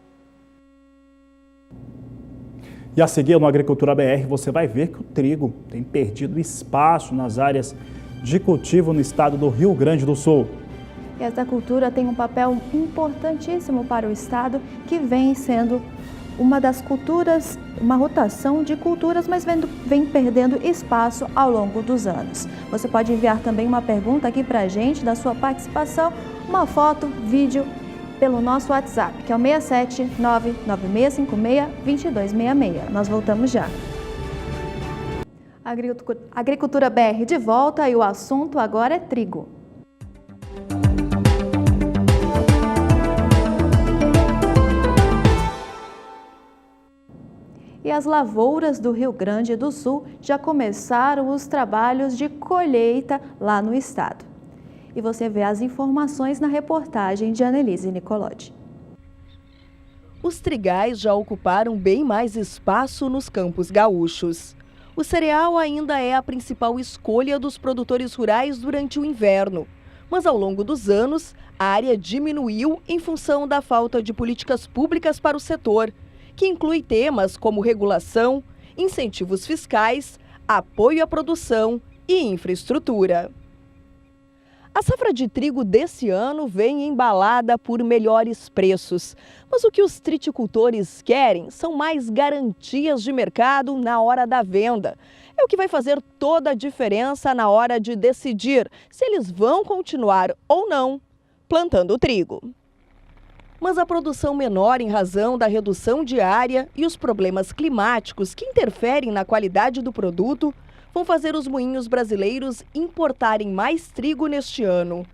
E a seguir no Agricultura BR você vai ver que o trigo tem perdido espaço nas áreas de cultivo no estado do Rio Grande do Sul. E esta cultura tem um papel importantíssimo para o estado, que vem sendo uma das culturas, uma rotação de culturas, mas vem perdendo espaço ao longo dos anos. Você pode enviar também uma pergunta aqui para a gente, da sua participação, uma foto, vídeo, pelo nosso WhatsApp, que é o 67996562266. Nós voltamos já. Agricultura BR de volta e o assunto agora é trigo. E as lavouras do Rio Grande do Sul já começaram os trabalhos de colheita lá no estado. E você vê as informações na reportagem de Annelise Nicolodi. Os trigais já ocuparam bem mais espaço nos campos gaúchos. O cereal ainda é a principal escolha dos produtores rurais durante o inverno. Mas ao longo dos anos, a área diminuiu em função da falta de políticas públicas para o setor, que inclui temas como regulação, incentivos fiscais, apoio à produção e infraestrutura. A safra de trigo desse ano vem embalada por melhores preços, mas o que os triticultores querem são mais garantias de mercado na hora da venda. É o que vai fazer toda a diferença na hora de decidir se eles vão continuar ou não plantando trigo. Mas a produção menor em razão da redução de área e os problemas climáticos que interferem na qualidade do produto vão fazer os moinhos brasileiros importarem mais trigo neste ano.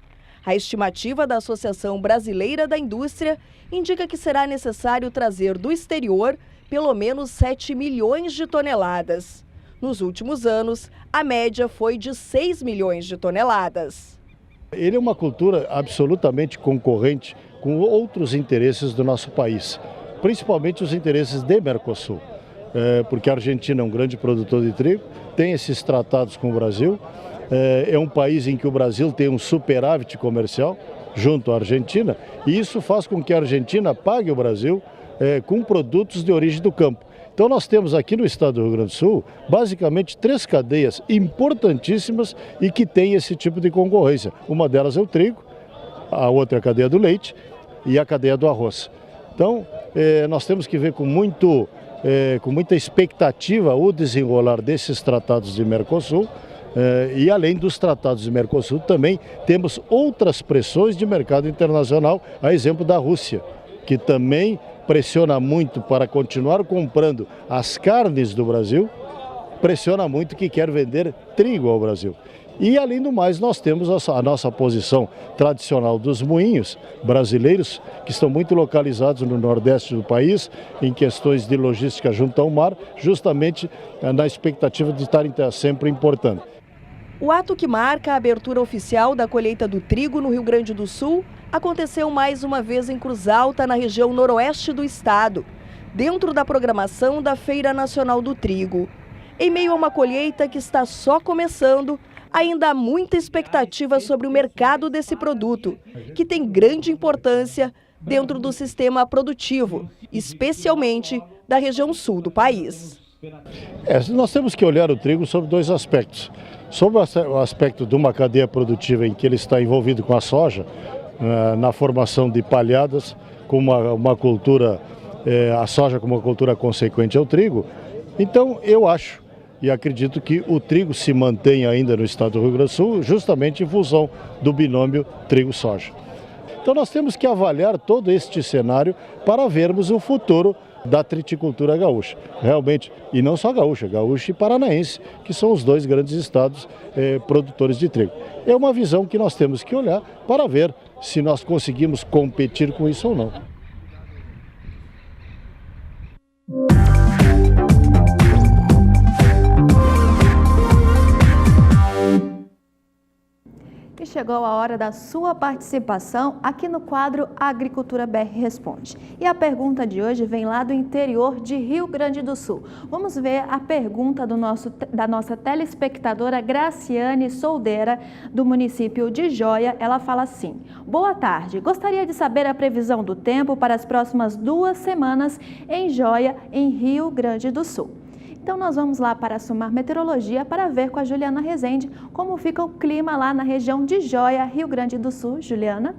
A estimativa da Associação Brasileira da Indústria indica que será necessário trazer do exterior pelo menos 7 milhões de toneladas. Nos últimos anos, a média foi de 6 milhões de toneladas. Ele é uma cultura absolutamente concorrente com outros interesses do nosso país, principalmente os interesses de Mercosul, porque a Argentina é um grande produtor de trigo, tem esses tratados com o Brasil, é um país em que o Brasil tem um superávit comercial junto à Argentina, e isso faz com que a Argentina pague o Brasil com produtos de origem do campo. Então nós temos aqui no estado do Rio Grande do Sul, basicamente 3 cadeias importantíssimas e que têm esse tipo de concorrência. Uma delas é o trigo, a outra é a cadeia do leite e a cadeia do arroz. Então nós temos que ver com muita expectativa o desenrolar desses tratados de Mercosul. E além dos tratados de Mercosul, também temos outras pressões de mercado internacional, a exemplo da Rússia, que também pressiona muito para continuar comprando as carnes do Brasil, pressiona muito que quer vender trigo ao Brasil. E, além do mais, nós temos a nossa posição tradicional dos moinhos brasileiros, que estão muito localizados no nordeste do país, em questões de logística junto ao mar, justamente na expectativa de estarem sempre importando. O ato que marca a abertura oficial da colheita do trigo no Rio Grande do Sul aconteceu mais uma vez em Cruz Alta, na região noroeste do estado, dentro da programação da Feira Nacional do Trigo. Em meio a uma colheita que está só começando, ainda há muita expectativa sobre o mercado desse produto, que tem grande importância dentro do sistema produtivo, especialmente da região sul do país. Nós temos que olhar o trigo sobre dois aspectos. Sobre o aspecto de uma cadeia produtiva em que ele está envolvido com a soja, na formação de palhadas, com uma cultura, a soja como uma cultura consequente ao trigo. Então, eu acho e acredito que o trigo se mantém ainda no estado do Rio Grande do Sul, justamente em função do binômio trigo-soja. Então nós temos que avaliar todo este cenário para vermos o futuro da triticultura gaúcha, realmente, e não só gaúcha, gaúcha e paranaense, que são os dois grandes estados produtores de trigo. É uma visão que nós temos que olhar para ver se nós conseguimos competir com isso ou não. E chegou a hora da sua participação aqui no quadro Agricultura BR Responde. E a pergunta de hoje vem lá do interior de Rio Grande do Sul. Vamos ver a pergunta da nossa telespectadora Graciane Soldeira, do município de Jóia. Ela fala assim: boa tarde, gostaria de saber a previsão do tempo para as próximas 2 semanas em Jóia, em Rio Grande do Sul. Então nós vamos lá para a Sumar Meteorologia para ver com a Juliana Rezende como fica o clima lá na região de Jóia, Rio Grande do Sul. Juliana?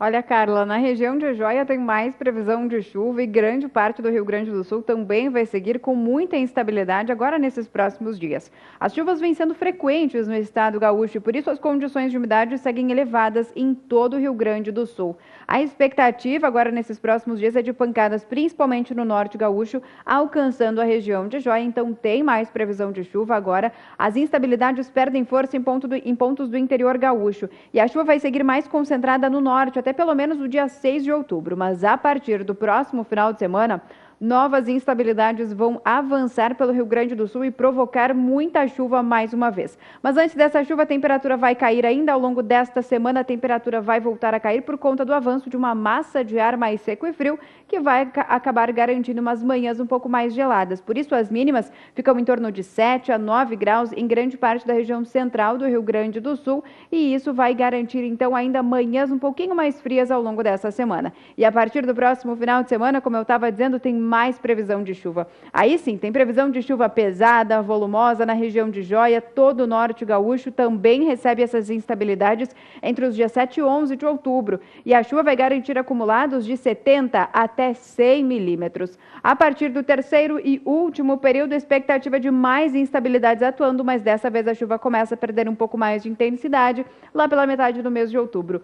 Olha, Carla, na região de Jóia tem mais previsão de chuva e grande parte do Rio Grande do Sul também vai seguir com muita instabilidade agora nesses próximos dias. As chuvas vêm sendo frequentes no estado gaúcho e por isso as condições de umidade seguem elevadas em todo o Rio Grande do Sul. A expectativa agora nesses próximos dias é de pancadas principalmente no norte gaúcho, alcançando a região de Jóia, então tem mais previsão de chuva agora. As instabilidades perdem força em pontos do interior gaúcho e a chuva vai seguir mais concentrada no norte, até pelo menos no dia 6 de outubro, mas a partir do próximo final de semana, novas instabilidades vão avançar pelo Rio Grande do Sul e provocar muita chuva mais uma vez. Mas antes dessa chuva, a temperatura vai cair ainda ao longo desta semana. A temperatura vai voltar a cair por conta do avanço de uma massa de ar mais seco e frio, que vai acabar garantindo umas manhãs um pouco mais geladas. Por isso, as mínimas ficam em torno de 7 a 9 graus em grande parte da região central do Rio Grande do Sul. E isso vai garantir, então, ainda manhãs um pouquinho mais frias ao longo dessa semana. E a partir do próximo final de semana, como eu estava dizendo, tem mais previsão de chuva. Aí sim, tem previsão de chuva pesada, volumosa na região de Jóia. Todo o norte gaúcho também recebe essas instabilidades entre os dias 7 e 11 de outubro. E a chuva vai garantir acumulados de 70 até 100 milímetros. A partir do terceiro e último período, a expectativa de mais instabilidades atuando, mas dessa vez a chuva começa a perder um pouco mais de intensidade lá pela metade do mês de outubro.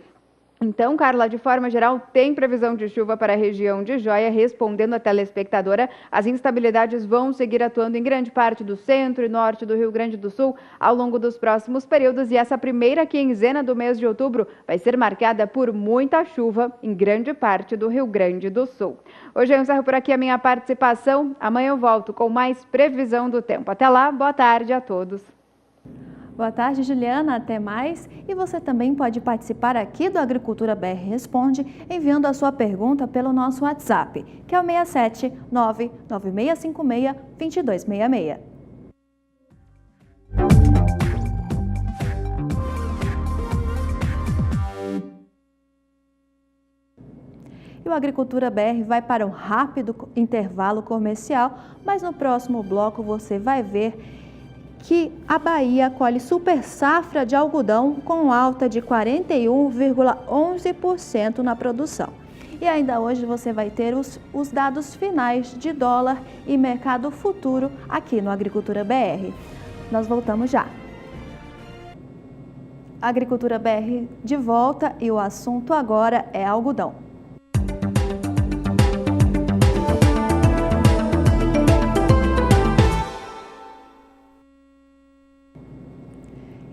Então, Carla, de forma geral, tem previsão de chuva para a região de Jóia. Respondendo a telespectadora, as instabilidades vão seguir atuando em grande parte do centro e norte do Rio Grande do Sul ao longo dos próximos períodos. E essa primeira quinzena do mês de outubro vai ser marcada por muita chuva em grande parte do Rio Grande do Sul. Hoje eu encerro por aqui a minha participação. Amanhã eu volto com mais previsão do tempo. Até lá, boa tarde a todos. Boa tarde, Juliana. Até mais. E você também pode participar aqui do Agricultura BR Responde, enviando a sua pergunta pelo nosso WhatsApp, que é o 67 99656 2266. E o Agricultura BR vai para um rápido intervalo comercial, mas no próximo bloco você vai ver que a Bahia colhe super safra de algodão com alta de 41,11% na produção. E ainda hoje você vai ter os dados finais de dólar e mercado futuro aqui no Agricultura BR. Nós voltamos já. Agricultura BR de volta e o assunto agora é algodão.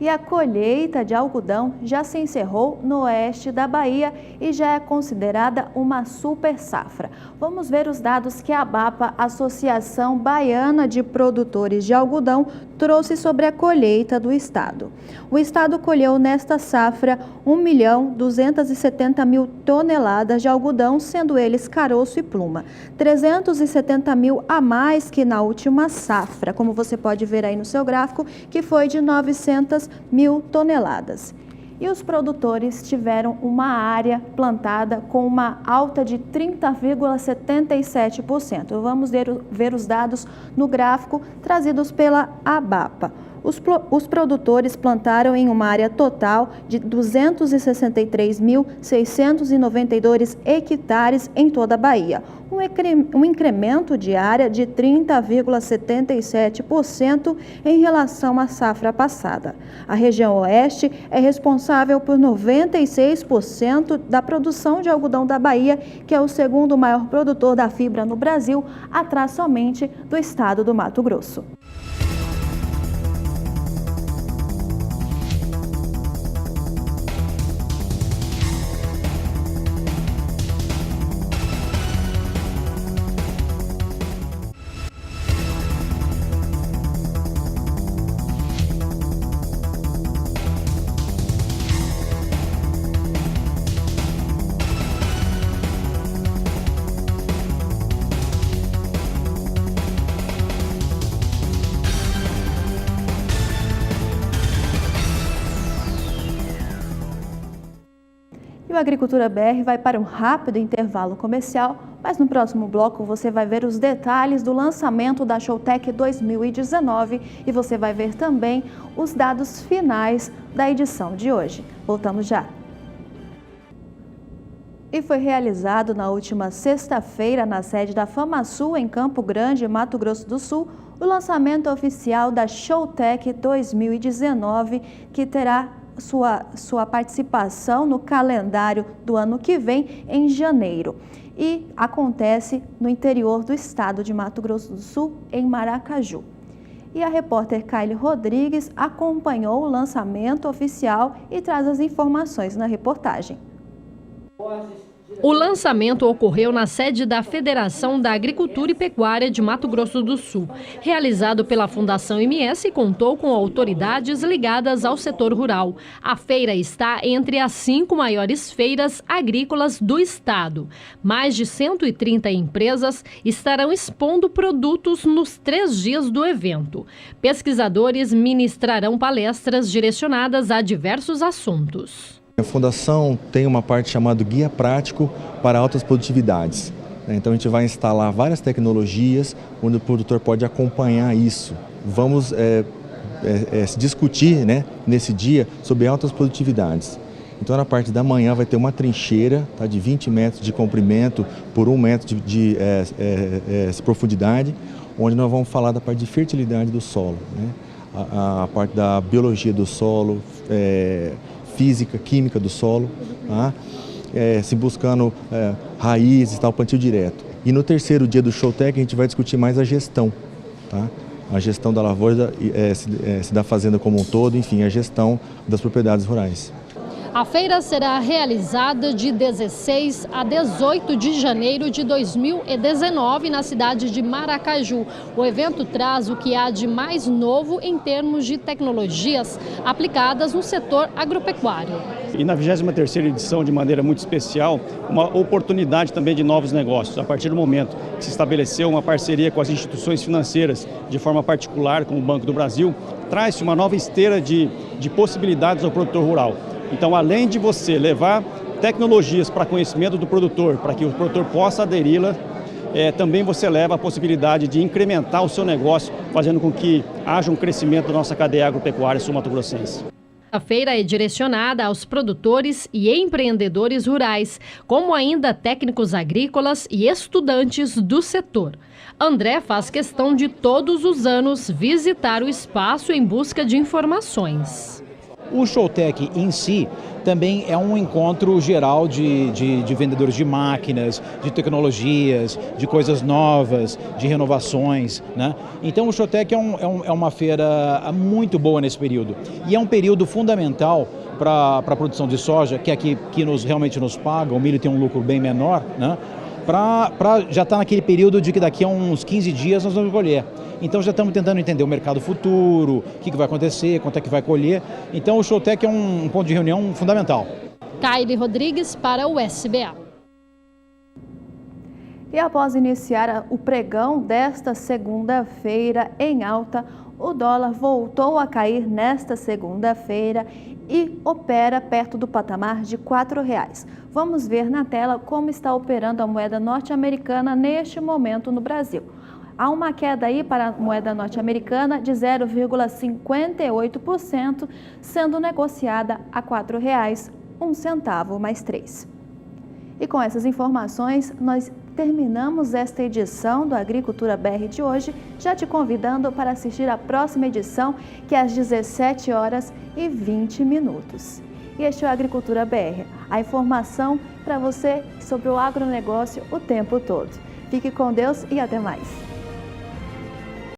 E a colheita de algodão já se encerrou no oeste da Bahia e já é considerada uma super safra. Vamos ver os dados que a ABAPA, Associação Baiana de Produtores de Algodão, trouxe sobre a colheita do estado. O estado colheu nesta safra 1.270.000 toneladas de algodão, sendo eles caroço e pluma. 370 mil a mais que na última safra, como você pode ver aí no seu gráfico, que foi de 900.000 toneladas. E os produtores tiveram uma área plantada com uma alta de 30,77%. Vamos ver os dados no gráfico trazidos pela ABAPA. Os produtores plantaram em uma área total de 263.692 hectares em toda a Bahia, um incremento de área de 30,77% em relação à safra passada. A região oeste é responsável por 96% da produção de algodão da Bahia, que é o segundo maior produtor da fibra no Brasil, atrás somente do estado do Mato Grosso. E o Agricultura BR vai para um rápido intervalo comercial, mas no próximo bloco você vai ver os detalhes do lançamento da Showtech 2019 e você vai ver também os dados finais da edição de hoje. Voltamos já! E foi realizado na última sexta-feira, na sede da FamaSul, em Campo Grande, Mato Grosso do Sul, o lançamento oficial da Showtech 2019, que terá sua participação no calendário do ano que vem, em janeiro. E acontece no interior do estado de Mato Grosso do Sul, em Maracaju. E a repórter Kylie Rodrigues acompanhou o lançamento oficial e traz as informações na reportagem. O lançamento ocorreu na sede da Federação da Agricultura e Pecuária de Mato Grosso do Sul. Realizado pela Fundação MS, contou com autoridades ligadas ao setor rural. A feira está entre as 5 maiores feiras agrícolas do estado. Mais de 130 empresas estarão expondo produtos nos 3 dias do evento. Pesquisadores ministrarão palestras direcionadas a diversos assuntos. A Fundação tem uma parte chamada Guia Prático para Altas Produtividades. Então a gente vai instalar várias tecnologias onde o produtor pode acompanhar isso. Vamos discutir, nesse dia sobre altas produtividades. Então na parte da manhã vai ter uma trincheira de 20 metros de comprimento por 1 metro de profundidade, onde nós vamos falar da parte de fertilidade do solo, a parte da biologia do solo, física, química do solo, se buscando raízes, plantio direto. E no terceiro dia do Showtech a gente vai discutir mais a gestão, a gestão da lavoura, da fazenda como um todo, enfim, a gestão das propriedades rurais. A feira será realizada de 16 a 18 de janeiro de 2019 na cidade de Maracaju. O evento traz o que há de mais novo em termos de tecnologias aplicadas no setor agropecuário. E na 23ª edição, de maneira muito especial, uma oportunidade também de novos negócios. A partir do momento que se estabeleceu uma parceria com as instituições financeiras, de forma particular, como o Banco do Brasil, traz-se uma nova esteira de possibilidades ao produtor rural. Então, além de você levar tecnologias para conhecimento do produtor, para que o produtor possa aderi-la, também você leva a possibilidade de incrementar o seu negócio, fazendo com que haja um crescimento da nossa cadeia agropecuária sul-mato-grossense. A feira é direcionada aos produtores e empreendedores rurais, como ainda técnicos agrícolas e estudantes do setor. André faz questão de todos os anos visitar o espaço em busca de informações. O Showtech em si também é um encontro geral de vendedores de máquinas, de tecnologias, de coisas novas, de renovações, né? Então o Showtech é uma feira muito boa nesse período. E é um período fundamental para a produção de soja, que é aqui que realmente nos paga, o milho tem um lucro bem menor, né? Já está naquele período de que daqui a uns 15 dias nós vamos colher. Então já estamos tentando entender o mercado futuro, o que vai acontecer, quanto é que vai colher. Então o Showtech é um ponto de reunião fundamental. Kaile Rodrigues para o SBA. E após iniciar o pregão desta segunda-feira em alta, o dólar voltou a cair nesta segunda-feira e opera perto do patamar de R$ 4,00. Vamos ver na tela como está operando a moeda norte-americana neste momento no Brasil. Há uma queda aí para a moeda norte-americana de 0,58%, sendo negociada a R$ 4,00, 1 centavo mais 3. E com essas informações, nós terminamos esta edição do Agricultura BR de hoje, já te convidando para assistir a próxima edição, que é às 17h20. E este é o Agricultura BR, a informação para você sobre o agronegócio o tempo todo. Fique com Deus e até mais.